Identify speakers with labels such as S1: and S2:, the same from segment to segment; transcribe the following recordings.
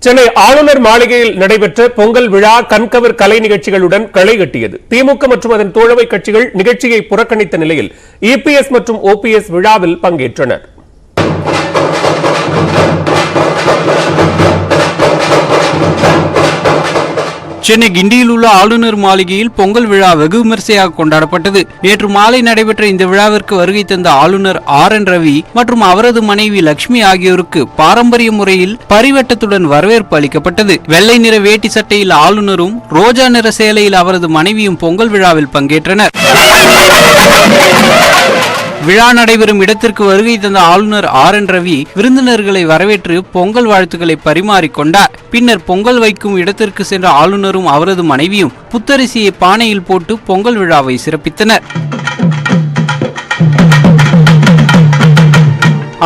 S1: சென்னை ஆளுநர் மாளிகையில் நடைபெற்ற பொங்கல் விழா கண்கவர் கலை நிகழ்ச்சிகளுடன் களை கட்டியது. திமுக மற்றும் அதன் தோழமை கட்சிகள் நிகழ்ச்சியை புறக்கணித்த நிலையில் இபிஎஸ் மற்றும் ஓபிஎஸ் விழாவில் பங்கேற்றனர்.
S2: சென்னை கிண்டியில் உள்ள ஆளுநர் மாளிகையில் பொங்கல் விழா வெகு விமர்சையாக கொண்டாடப்பட்டது. நேற்று மாலை நடைபெற்ற இந்த விழாவிற்கு வருகை தந்த ஆளுநர் RN ரவி மற்றும் அவரது மனைவி லட்சுமி ஆகியோருக்கு பாரம்பரிய முறையில் பரிவட்டத்துடன் வரவேற்பு அளிக்கப்பட்டது. வெள்ளை நிற வேட்டி சட்டையில் ஆளுநரும் ரோஜா நிற சேலையில் அவரது மனைவியும் பொங்கல் விழாவில் பங்கேற்றனர். விழா நடைபெறும் இடத்திற்கு வருகை தந்த ஆளுநர் RN ரவி விருந்தினர்களை வரவேற்று பொங்கல் வாழ்த்துக்களை பரிமாறிக்கொண்டார். பின்னர் பொங்கல் வைக்கும் இடத்திற்கு சென்ற ஆளுநரும் அவரது மனைவியும் புத்தரிசியை பானையில் போட்டு பொங்கல் விழாவை சிறப்பித்தனர்.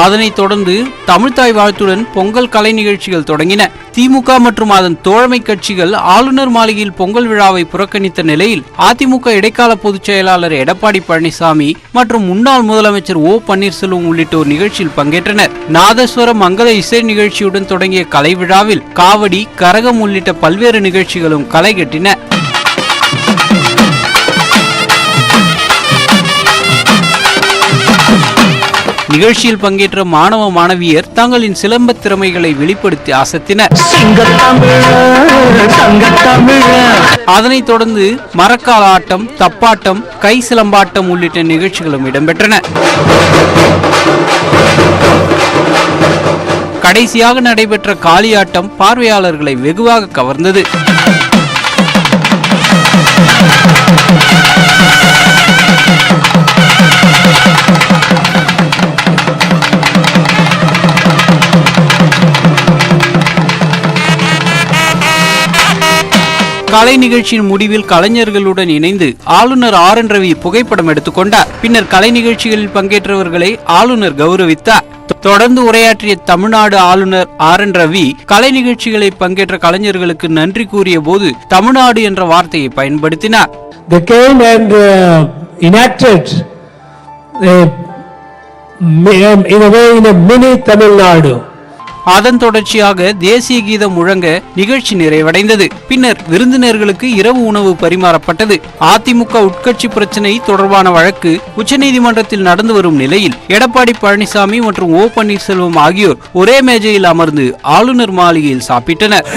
S2: அதனைத் தொடர்ந்து தமிழ்தாய் வாழ்த்துடன் பொங்கல் கலை நிகழ்ச்சிகள் தொடங்கின. திமுக மற்றும் அதன் தோழமை கட்சிகள் ஆளுநர் மாளிகையில் பொங்கல் விழாவை புறக்கணித்த நிலையில் அதிமுக இடைக்கால பொதுச் செயலாளர் எடப்பாடி பழனிசாமி மற்றும் முன்னாள் முதலமைச்சர் O பன்னீர்செல்வம் உள்ளிட்டோர் நிகழ்ச்சியில் பங்கேற்றனர். நாதஸ்வர மங்கள இசை நிகழ்ச்சியுடன் தொடங்கிய கலை விழாவில் காவடி, கரகம் உள்ளிட்ட பல்வேறு நிகழ்ச்சிகளும் களை கட்டின. நிகழ்ச்சியில் பங்கேற்ற மாணவ மாணவியர் தங்களின் சிலம்ப திறமைகளை வெளிப்படுத்தி அசத்தினர். அதனைத் தொடர்ந்து மரக்கால் ஆட்டம், தப்பாட்டம், கை சிலம்பாட்டம் உள்ளிட்ட நிகழ்ச்சிகளும் இடம்பெற்றன. கடைசியாக நடைபெற்ற காளியாட்டம் பார்வையாளர்களை வெகுவாக கவர்ந்தது. கலை நிகழ்ச்சியின் முடிவில் கலைஞர்களுடன் இணைந்து ஆளுநர் RN ரவி புகைப்படம் எடுத்துக்கொண்டார். பின்னர் கலை நிகழ்ச்சிகளில் பங்கேற்றவர்களை ஆளுநர் கௌரவித்தார். தொடர்ந்து உரையாற்றிய தமிழ்நாடு ஆளுநர் RN ரவி கலை நிகழ்ச்சிகளில் பங்கேற்ற கலைஞர்களுக்கு நன்றி கூறிய போது தமிழ்நாடு என்ற வார்த்தையை பயன்படுத்தினார். அதன் தொடர்ச்சியாக தேசிய கீதம் முழங்க நிகழ்ச்சி நிறைவடைந்தது. பின்னர் விருந்தினர்களுக்கு இரவு உணவு பரிமாறப்பட்டது. அதிமுக உட்கட்சி பிரச்சனை தொடர்பான வழக்கு உச்சநீதிமன்றத்தில் நடந்து வரும் நிலையில் எடப்பாடி பழனிசாமி மற்றும் O பன்னீர்செல்வம் ஆகியோர் ஒரே மேஜையில் அமர்ந்து ஆளுநர் மாளிகையில் சாப்பிட்டனர்.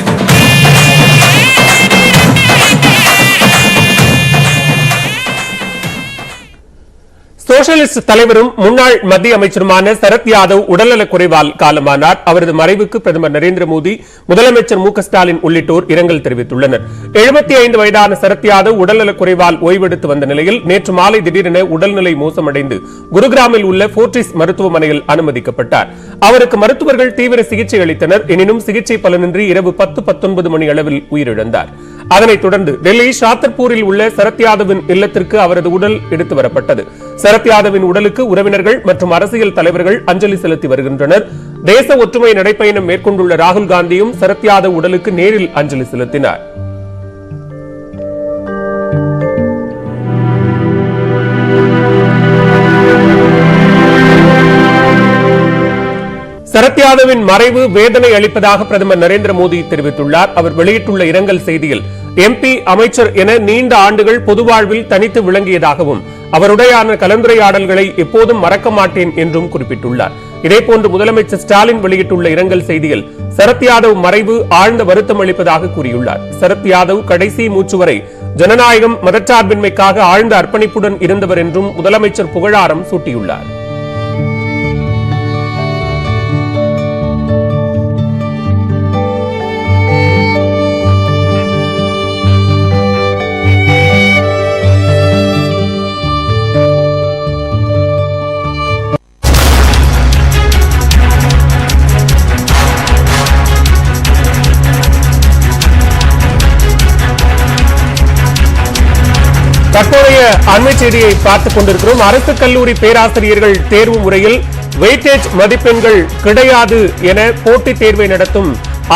S1: சோசியலிஸ்ட் தலைவரும் முன்னாள் மத்திய அமைச்சருமான சரத் யாதவ் உடல்நலக் குறைவால் காலமானார். அவரது மறைவுக்கு பிரதமர் நரேந்திர மோடி, முதலமைச்சர் M.K. ஸ்டாலின் உள்ளிட்டோர் இரங்கல் தெரிவித்துள்ளனர். 75 வயதான சரத் யாதவ் உடல்நலக் குறைவால் ஓய்வெடுத்து வந்த நிலையில் நேற்று மாலை திடீரென உடல்நிலை மோசமடைந்து குருகிராமில் உள்ள போர்டிஸ் மருத்துவமனையில் அனுமதிக்கப்பட்டார். அவருக்கு மருத்துவர்கள் தீவிர சிகிச்சை அளித்தனர். எனினும் சிகிச்சை பலனின்றி இரவு 10:19 மணி அளவில் உயிரிழந்தார். அதனைத் தொடர்ந்து டெல்லி ஷாத்தர்பூரில் உள்ள சரத் யாதவின் இல்லத்திற்கு அவரது உடல் எடுத்து வரப்பட்டது. சரத் யாதவின் உடலுக்கு உறவினர்கள் மற்றும் அரசியல் தலைவர்கள் அஞ்சலி செலுத்தி வருகின்றனர். தேச ஒற்றுமை நடைப்பயணம் மேற்கொண்டுள்ள ராகுல் காந்தியும் சரத் யாதவ் உடலுக்கு நேரில் அஞ்சலி செலுத்தினார். சரத் யாதவின் மறைவு வேதனை அளிப்பதாக பிரதமர் நரேந்திர மோடி தெரிவித்துள்ளார். அவர் வெளியிட்டுள்ள இரங்கல் செய்தியில் MP, அமைச்சர் என நீண்ட ஆண்டுகள் பொது வாழ்வில் தனித்து விளங்கியதாகவும் அவருடையான கலந்துரையாடல்களை எப்போதும் மறக்க மாட்டேன் என்றும் குறிப்பிட்டுள்ளார். இதேபோன்று முதலமைச்சர் ஸ்டாலின் வெளியிட்டுள்ள இரங்கல் செய்தியில் சரத் யாதவ் மறைவு ஆழ்ந்த வருத்தம் அளிப்பதாக கூறியுள்ளார். சரத் யாதவ் கடைசி மூச்சு வரை ஜனநாயகம், மதச்சார்பின்மைக்காக ஆழ்ந்த அர்ப்பணிப்புடன் இருந்தவர் என்றும் முதலமைச்சர் புகழாரம் சூட்டியுள்ளார். தற்போதைய அண்மை செய்தியை பார்த்துக் கொண்டிருக்கிறோம். அரசு கல்லூரி பேராசிரியர்கள் தேர்வு முறையில் வெயிட்டேஜ் மதிப்பெண்கள் கிடையாது என போட்டித் தேர்வை நடத்தும்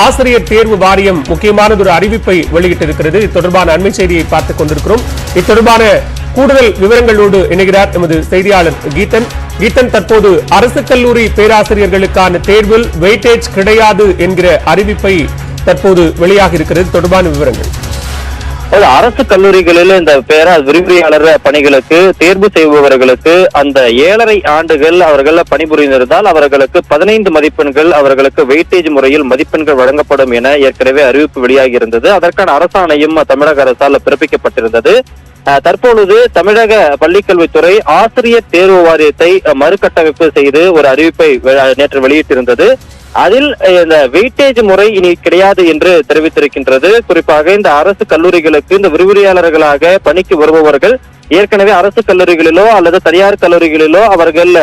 S1: ஆசிரியர் தேர்வு வாரியம் முக்கியமானதொரு அறிவிப்பை வெளியிட்டிருக்கிறது. இது தொடர்பான அண்மை செய்தியை பார்த்துக் கொண்டிருக்கிறோம். இத்தொடர்பான கூடுதல் விவரங்களோடு இணைகிறார் எமது செய்தியாளர் கீதன். கீதன், தற்போது அரசு கல்லூரி பேராசிரியர்களுக்கான தேர்வில் வெயிட்டேஜ் கிடையாது என்கிற அறிவிப்பை தற்போது வெளியாக இருக்கிறது. தொடர்பான விவரங்கள்.
S3: அரசு கல்லூரிகளில் இந்த விரிவுரையாளர் பணிகளுக்கு தேர்வு செய்பவர்களுக்கு அந்த 7.5 ஆண்டுகள் அவர்கள் பணிபுரிந்திருந்தால் அவர்களுக்கு 15 மதிப்பெண்கள் அவர்களுக்கு வெயிட்டேஜ் முறையில் மதிப்பெண்கள் வழங்கப்படும் என ஏற்கனவே அறிவிப்பு வெளியாகி இருந்தது. அதற்கான அரசாணையும் தமிழக அரசால் பிறப்பிக்கப்பட்டிருந்தது. தற்பொழுது தமிழக பள்ளிக்கல்வித்துறை ஆசிரியர் தேர்வு வாரியத்தை மறுகட்டமைப்பு செய்து ஒரு அறிவிப்பை நேற்று வெளியிட்டிருந்தது. அதில் இந்த வெயிட்டேஜ் முறை இனி கிடையாது என்று தெரிவித்திருக்கின்றது. குறிப்பாக இந்த அரசு கல்லூரிகளுக்கு இந்த விரிவுரையாளர்களாக பணிக்கு வருபவர்கள் ஏற்கனவே அரசு கல்லூரிகளிலோ அல்லது தனியார் கல்லூரிகளிலோ அவர்கள்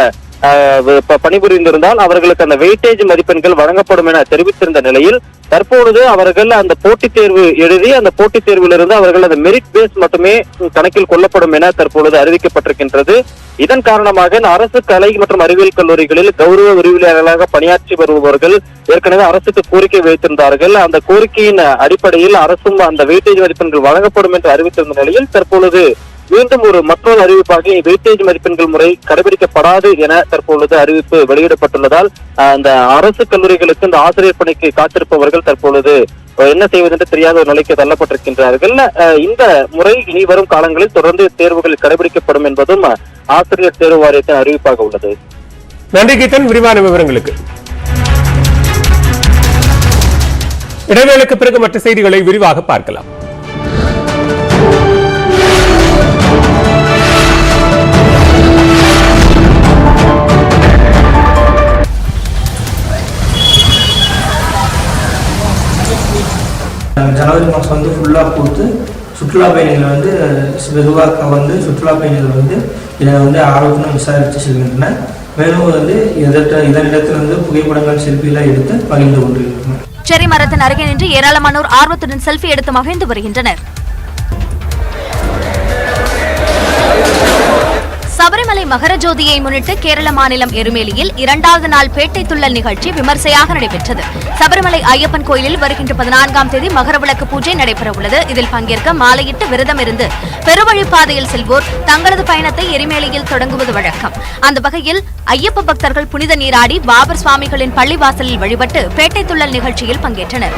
S3: பணிபுரிந்திருந்தால் அவர்களுக்கு அந்த வெயிட்டேஜ் மதிப்பெண்கள் வழங்கப்படும் என தெரிவித்திருந்த நிலையில் தற்பொழுது அவர்கள் அந்த போட்டித் தேர்வு எழுதி அந்த போட்டித் தேர்விலிருந்து அவர்கள் அந்த மெரிட் பேஸ் மட்டுமே கணக்கில் கொள்ளப்படும் என தற்பொழுது அறிவிக்கப்பட்டிருக்கின்றது. இதன் காரணமாக இந்த அரசு கலை மற்றும் அறிவியல் கல்லூரிகளில் கௌரவ விரிவுரையாளர்களாக பணியாற்றி வருபவர்கள் ஏற்கனவே அரசுக்கு கோரிக்கை வைத்திருந்தார்கள். அந்த கோரிக்கையின் அடிப்படையில் அரசும் அந்த வெயிட்டேஜ் மதிப்பெண்கள் வழங்கப்படும் என்று அறிவித்திருந்த நிலையில் தற்பொழுது மீண்டும் மற்றொரு அறிவிப்பாக வெயிட்டேஜ் மதிப்பெண்கள் முறை கடைபிடிக்கப்படாது என தற்பொழுது அறிவிப்பு வெளியிடப்பட்டுள்ளதால் அந்த அரசு கல்லூரிகளுக்கு இந்த ஆசிரியர் பணிக்கு காத்திருப்பவர்கள் தற்பொழுது என்ன செய்வதென்று தெரியாத ஒரு நிலைக்கு தள்ளப்பட்டிருக்கின்றார்கள். இந்த முறை இனி வரும் காலங்களில் தொடர்ந்து தேர்வுகள் கடைபிடிக்கப்படும் என்பதும் ஆசிரியர் தேர்வு வாரியத்தின் அறிவிப்பாக உள்ளது.
S1: நன்றி கீதன், விரிவான விவரங்களுக்கு. இடைவேளைக்கு பிறகு மற்ற செய்திகளை விரிவாக பார்க்கலாம்.
S4: ஜனவரி மாதம் ஃபுல்லாக கொடுத்து சுற்றுலா பயணிகள் வெகுவாக சுற்றுலா பயணிகள் இதை ஆரோக்கியம் விசாரித்து செல்கின்றனர். மேலும் இதனிடத்தில் புகைப்படங்கள் செல்ஃபியெல்லாம் எடுத்து பகிர்ந்து கொண்டிருக்கின்றனர்.
S5: செரி மரத்தின் அருகே நின்று ஏராளமானோர் ஆர்வத்துடன் செல்ஃபி எடுத்து மகிழ்ந்து வருகின்றனர். சபரிமலை மகரஜோதியை முன்னிட்டு கேரள மாநிலம் எருமேலியில் 2வது நாள் பேட்டை துள்ளல் நிகழ்ச்சி விமர்சையாக நடைபெற்றது. சபரிமலை ஐயப்பன் கோயிலில் வருகின்ற 14ஆம் தேதி மகரவிளக்கு பூஜை நடைபெற உள்ளது. இதில் பங்கேற்க மாலையிட்டு விரதம் இருந்து பெருவழிப்பாதையில் செல்வோர் தங்களது பயணத்தை எருமேலியில் தொடங்குவது வழக்கம். அந்த வகையில் ஐயப்ப பக்தர்கள் புனித நீராடி பாபர் சுவாமிகளின் பள்ளிவாசலில் வழிபட்டு பேட்டை துள்ளல் நிகழ்ச்சியில் பங்கேற்றனர்.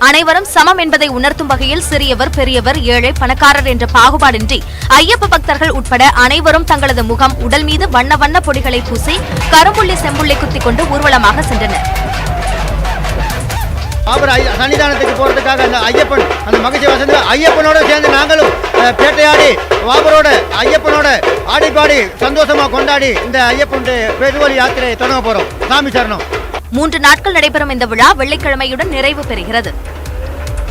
S5: அனைவரும் சமம் என்பதை உணர்த்தும் வகையில் சிறியவர், பெரியவர், ஏழை, பணக்காரர் என்ற பாகுபாடின்றி ஐயப்ப பக்தர்கள் உட்பட அனைவரும் தங்களது முகம், உடல் மீது வண்ண வண்ண பொடிகளை பூசி கரும்புள்ளி செம்புள்ளி குத்திக் கொண்டு ஊர்வலமாக சென்றனர்.
S6: சன்னிதானத்துக்கு போறதுக்காக அந்த ஐயப்பன் அந்த மகிழ்ச்சி வசந்த ஐயப்பனோட சேர்ந்து நாங்களும் பேட்டையாடி வாபரோட ஐயப்பனோட ஆடிப்பாடி சந்தோஷமா கொண்டாடி இந்த ஐயப்பன் பெருவழி யாத்திரை தொடங்க போறோம். சாமி சரணம்.
S5: 3 நாட்கள் நடைபெறும் இந்த விழா வெள்ளிக்கிழமையுடன் நிறைவு பெறுகிறது.